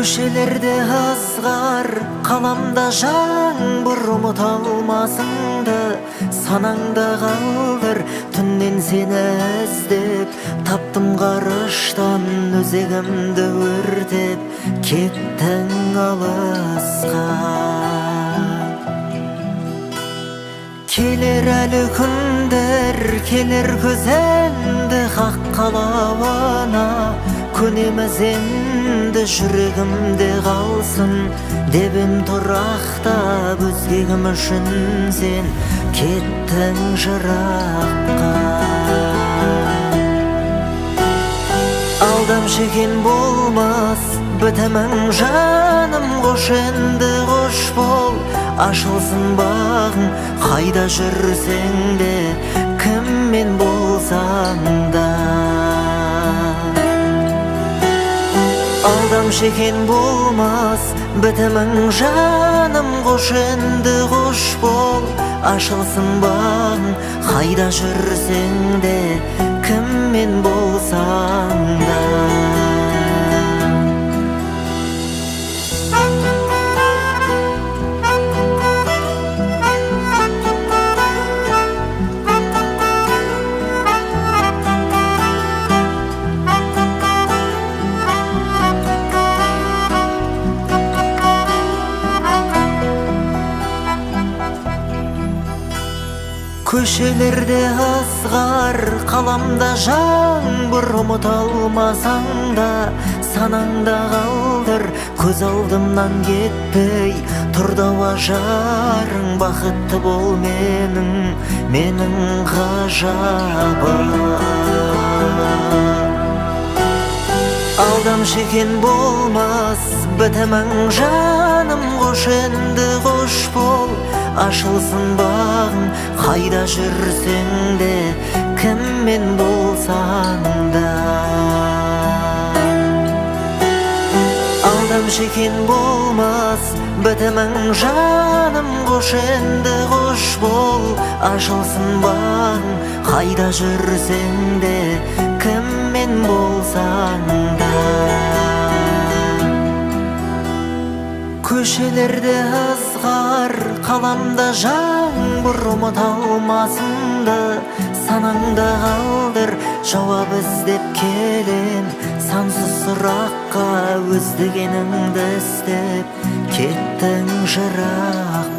Köşelerde ızgar, kalamda жаңбыр, ұмыта алмасыңды санаңда қалдыр. Түннен сені іздеп таптым ғарыштан, өзегімді өртеп кеттің алысқа. Келер әлі күндер, келер көзенді қақ қалауына, көнеміз енді жүрегімде қалсын дебім тұрақтап, өзгегім үшін сен кеттің жыраққа. Алдамшы екен болмас бітімің жаным, қош енді қош бол, ашылсын бағың, қайда жүрсең де кіммен болсаң да. Алдамшы екен болмас бітімің жаным, қош енді қош бол, ашылсын бағың, қайда жүрсең де кіммен болсаң да. Көшелерде ызғар, қаламда жаңбыр, ұмыта алмасаң да санаңда қалдыр. Көз алдымнан кетпей тұрдауа жарың, бақытты бол менің ғажабым. Алдамшы екен болмас бітімің жаным, қош енді қош бол, ашылсын бағың, қайда жүрсең де кіммен болсаң да. Алдамшы екен болмас бітімің жаным, қош енді қош бол, ашылсын бағың, қайда жүрсең де кіммен болсаң да. Көшелерде ызғар, қаламда жаңбыр, ұмыта алмасыңды санаңда қалдыр. Жауап іздеп келем сансыз сұраққа, өз дегеніңді істеп кеттің жыраққа.